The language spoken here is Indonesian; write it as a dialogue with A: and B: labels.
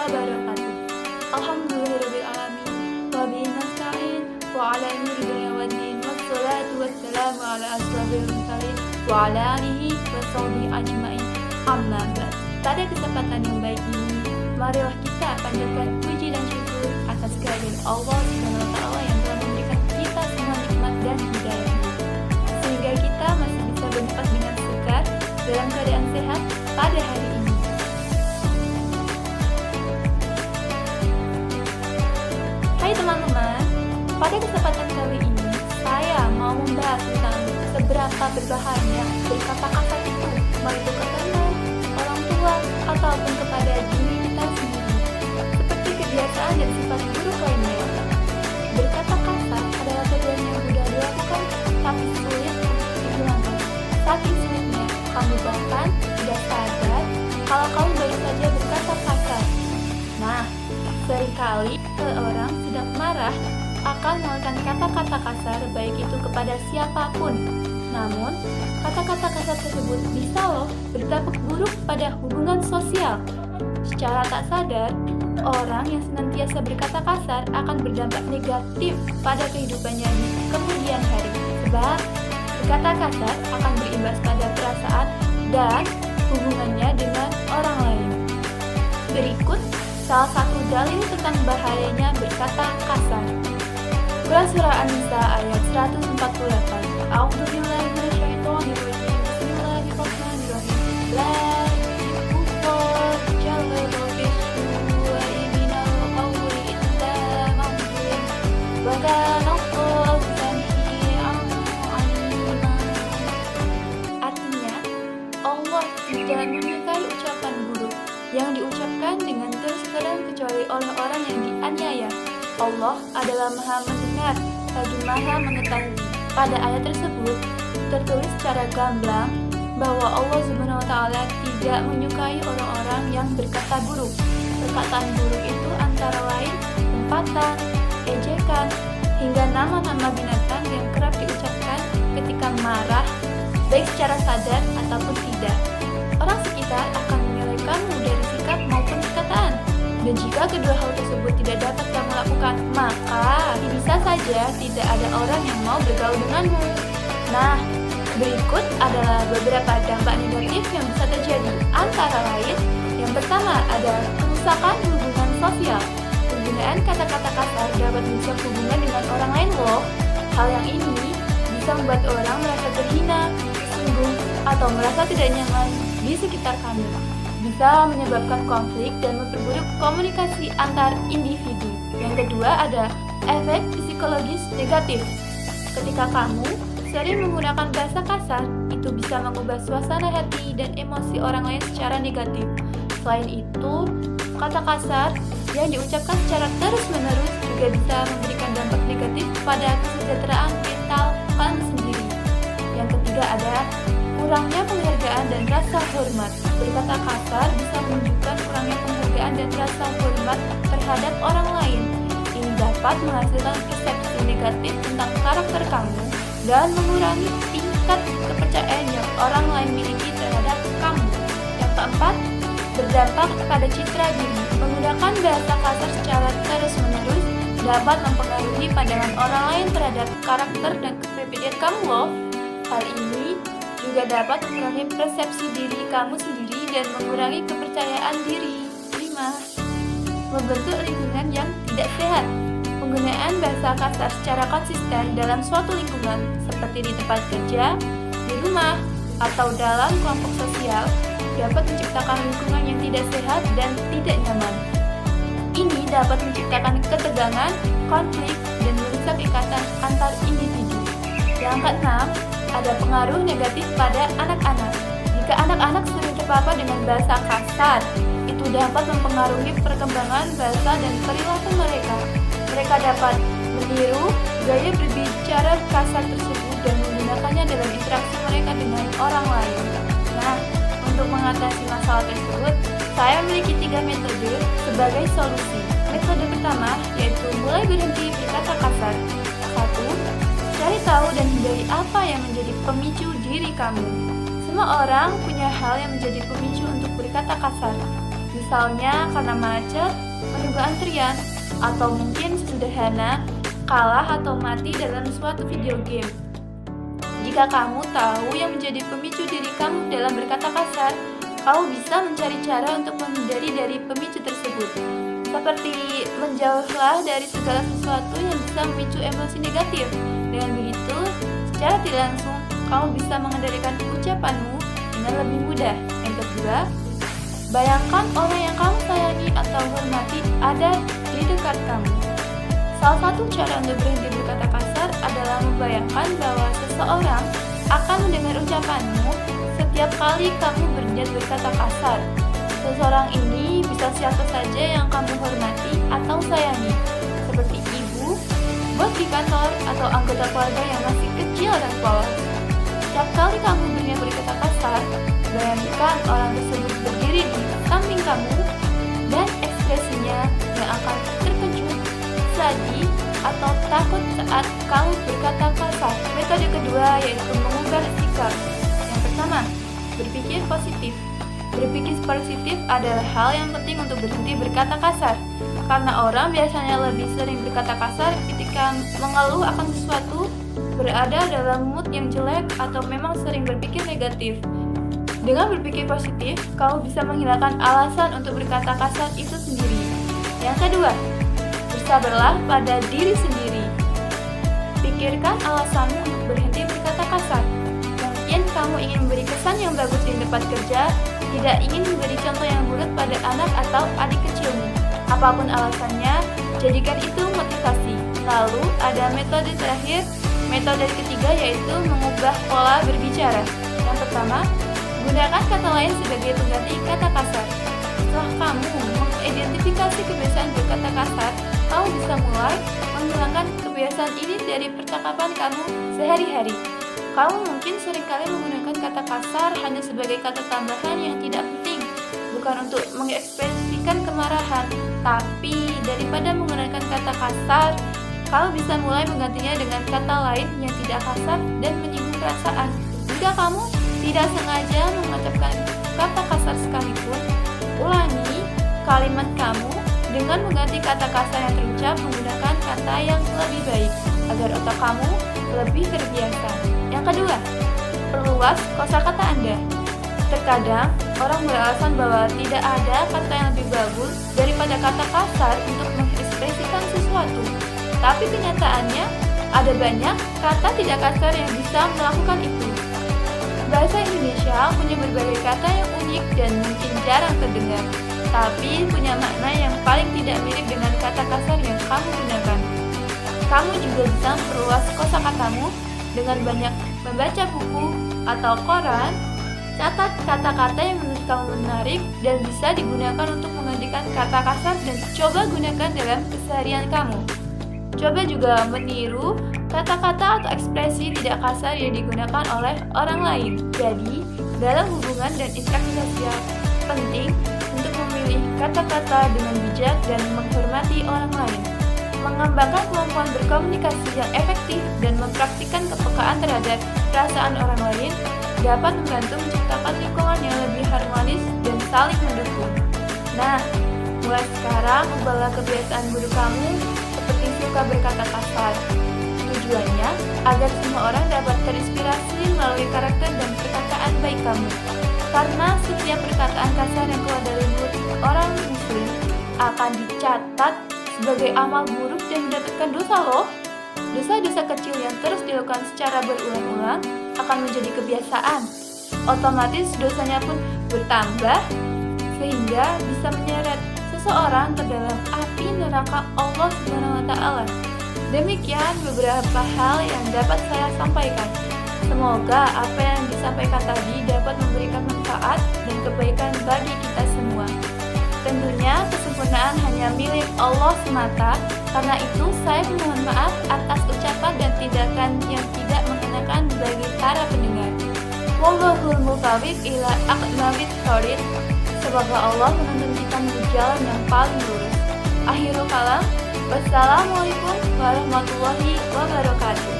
A: wabarakatuh. Alhamdulillahirabbil alamin. Wa bihi nasta'in wa ala umuri dunya waddin. Wassalatu wassalamu ala asyrofil mursalin wa ala alihi washabihi ajmain. Amma ba'd. Pada kesempatan yang baik ini, marilah kita panjatkan puji dan syukur atas kehadiran Allah Subhanahu wa taala yang telah memberikan kita semua nikmat dan hidayah, sehingga kita masih bisa bernafas dengan segar dalam keadaan sehat pada hari ini. Hai teman-teman, pada kesempatan kali ini saya mau membahas tentang seberapa berbahaya berkata kasar itu, baik itu ke teman, orang tua, ataupun kepada diri kita sendiri. Seperti kebiasaan dan sifat buruk lainnya, berkata kasar adalah tujuan yang mudah dilakukan, tapi sulit untuk dihilangkan. Saking sulitnya, kamu bahkan tidak sadar kalau kamu baru saja berkata kasar. Nah, seringkali seorang sedang marah akan mengeluarkan kata-kata kasar, baik itu kepada siapapun. Namun, kata-kata kasar tersebut bisa loh berdampak buruk pada hubungan sosial. Secara tak sadar, orang yang senantiasa berkata kasar akan berdampak negatif pada kehidupannya di kemudian hari. Sebab, berkata kasar akan berimbas pada perasaan dan hubungannya dengan orang lain. Berikut salah satu dalil tentang bahayanya berkata kasar. Quran Surah An-Nisa ayat 148. A'udzubillahi minasyaitonirrajim. Bismillahirrahmanirrahim. La yuhibbu jalala bisu'i minal qawli illa man zulim. Wa kana Allahu samii'an 'alima. Artinya, Allah tidak menyukai ucapan buruk yang diucapkan dengan terus terang kecuali oleh orang yang dianiaya. Allah adalah Maha Mendengar lagi Maha Mengetahui. Pada ayat tersebut tertulis secara gamblang bahwa Allah Subhanahu wa taala tidak menyukai orang-orang yang berkata buruk. Perkataan buruk itu antara lain umpatan, ejekan, hingga nama-nama binatang yang kerap diucapkan ketika marah, baik secara sadar ataupun tidak. Orang sekitar akan menilaikanmu dari sikap maupun perkataan. Dan jika kedua hal tersebut tidak dapat kamu lakukan, maka bisa saja tidak ada orang yang mau bergaul denganmu. Nah, berikut adalah beberapa dampak negatif yang bisa terjadi. Antara lain, yang pertama ada kerusakan hubungan sosial. Penggunaan kata-kata kasar dapat merusak hubungan dengan orang lain loh. Hal yang ini bisa membuat orang merasa terhina, tersinggung, atau merasa tidak nyaman di sekitar kamu. Bisa menyebabkan konflik dan memperburuk komunikasi antar individu. Yang kedua ada efek psikologis negatif. Ketika kamu sering menggunakan bahasa kasar, itu bisa mengubah suasana hati dan emosi orang lain secara negatif. Selain itu, kata kasar yang diucapkan secara terus-menerus juga bisa memberikan dampak negatif pada kesejahteraan mental kamu sendiri. Yang ketiga ada kurangnya penghargaan dan rasa hormat. Berkata kasar bisa menunjukkan kurangnya penghargaan dan rasa hormat terhadap orang lain. Ini dapat menghasilkan persepsi negatif tentang karakter kamu dan mengurangi tingkat kepercayaan yang orang lain miliki terhadap kamu. Yang keempat, berdampak pada citra diri. Menggunakan bahasa kasar secara terus-menerus dapat mempengaruhi pandangan orang lain terhadap karakter dan kepribadian kamu loh. Hal ini juga dapat mengurangi persepsi diri kamu sendiri dan mengurangi kepercayaan diri. 5. Membentuk lingkungan yang tidak sehat. Penggunaan bahasa kasar secara konsisten dalam suatu lingkungan, seperti di tempat kerja, di rumah, atau dalam kelompok sosial, dapat menciptakan lingkungan yang tidak sehat dan tidak nyaman. Ini dapat menciptakan ketegangan, konflik, dan merusak ikatan antar individu. Yang keenam, ada pengaruh negatif pada anak-anak. Jika anak-anak sering terpapar dengan bahasa kasar, itu dapat mempengaruhi perkembangan bahasa dan perilaku mereka. Mereka dapat meniru gaya berbicara kasar tersebut dan menggunakannya dalam interaksi mereka dengan orang lain. Nah, untuk mengatasi masalah tersebut, saya memiliki 3 metode sebagai solusi. Metode pertama yaitu mulai berhenti berkata kasar. 1. Cari tahu dan hindari apa yang menjadi pemicu diri kamu. Semua orang punya hal yang menjadi pemicu untuk berkata kasar. Misalnya karena macet, menunggu antrian, atau mungkin sesederhana kalah atau mati dalam suatu video game. Jika kamu tahu yang menjadi pemicu diri kamu dalam berkata kasar, kamu bisa mencari cara untuk menghindari dari pemicu tersebut. Seperti menjauhlah dari segala sesuatu yang bisa memicu emosi negatif. Dengan begitu, secara tidak langsung, kamu bisa mengendalikan ucapanmu dengan lebih mudah. Yang kedua, bayangkan orang yang kamu sayangi atau hormati ada di dekat kamu. Salah satu cara untuk berhenti berkata kasar adalah membayangkan bahwa seseorang akan mendengar ucapanmu setiap kali kamu berniat berkata kasar. Seseorang ini bisa siapa saja yang kamu hormati atau sayangi, seperti ibu, bos di kantor, atau anggota keluarga yang masih kecil dan polos. Setiap kali kamu berniat berkata kasar, bayangkan orang tersebut berdiri di samping kamu dan ekspresinya yang akan terkejut, sedih, atau takut saat kamu berkata kasar. Metode kedua yaitu mengubah sikap. Yang pertama, berpikir positif. Berpikir positif adalah hal yang penting untuk berhenti berkata kasar, karena orang biasanya lebih sering berkata kasar ketika mengeluh akan sesuatu, berada dalam mood yang jelek, atau memang sering berpikir negatif. Dengan berpikir positif, kamu bisa menghilangkan alasan untuk berkata kasar itu sendiri. Yang kedua, bersabarlah pada diri sendiri. Pikirkan alasanmu untuk berhenti berkata kasar. Mungkin kamu ingin memberi kesan yang bagus di tempat kerja, tidak ingin memberi contoh yang buruk pada anak atau adik kecilmu. Apapun alasannya, jadikan itu motivasi. Lalu ada metode terakhir, metode ketiga yaitu mengubah pola berbicara. Yang pertama, gunakan kata lain sebagai pengganti kata kasar. Setelah kamu mengidentifikasi kebiasaan berkata kasar, kamu bisa mulai menghilangkan kebiasaan ini dari percakapan kamu sehari-hari. Kamu mungkin seringkali menggunakan kata kasar hanya sebagai kata tambahan yang tidak penting, bukan untuk mengekspresikan kemarahan. Tapi daripada menggunakan kata kasar, kamu bisa mulai menggantinya dengan kata lain yang tidak kasar dan menyinggung perasaan. Jika kamu tidak sengaja mengucapkan kata kasar sekalipun, ulangi kalimat kamu dengan mengganti kata kasar yang terucap menggunakan kata yang lebih baik, agar otak kamu lebih terbiasa. Yang kedua, perluas kosakata Anda. Terkadang, orang beralasan bahwa tidak ada kata yang lebih bagus daripada kata kasar untuk mengekspresikan sesuatu. Tapi kenyataannya, ada banyak kata tidak kasar yang bisa melakukan itu. Bahasa Indonesia punya berbagai kata yang unik dan mungkin jarang terdengar, tapi punya makna yang paling tidak mirip dengan kata kasar yang kamu gunakan. Kamu juga bisa memperluas kosakatamu dengan banyak membaca buku atau koran. Catat kata-kata yang menurut kamu menarik dan bisa digunakan untuk menggantikan kata kasar dan coba gunakan dalam keseharian kamu. Coba juga meniru kata-kata atau ekspresi tidak kasar yang digunakan oleh orang lain. Jadi, dalam hubungan dan interaksi sosial, penting untuk memilih kata-kata dengan bijak dan menghormati orang lain. Mengembangkan kemampuan berkomunikasi yang efektif dan mempraktikkan kepekaan terhadap perasaan orang lain dapat membantu menciptakan lingkungan yang lebih harmonis dan saling mendukung. Nah, mulai sekarang ubahlah kebiasaan buruk kamu seperti suka berkata kasar. Tujuannya agar semua orang dapat terinspirasi melalui karakter dan perkataan baik kamu. Karena setiap perkataan kasar yang keluar dari mulut orang muslim akan dicatat sebagai amal buruk dan mendapatkan dosa loh. Dosa-dosa kecil yang terus dilakukan secara berulang-ulang akan menjadi kebiasaan. Otomatis dosanya pun bertambah sehingga bisa menyeret seseorang ke dalam api neraka Allah SWT. Demikian beberapa hal yang dapat saya sampaikan. Semoga apa yang disampaikan tadi dapat memberikan manfaat dan kebaikan bagi kita semua. Tentunya kesempurnaan hanya milik Allah semata. Karena itu saya mohon maaf atas ucapan dan tindakan yang tidak mengenakan bagi para pendengar. Wallahul muwaffiq ila aqwamit thoriq. Semoga Allah menuntun kita menuju jalan yang paling lurus. Akhirul kalam. Wassalamualaikum warahmatullahi wabarakatuh.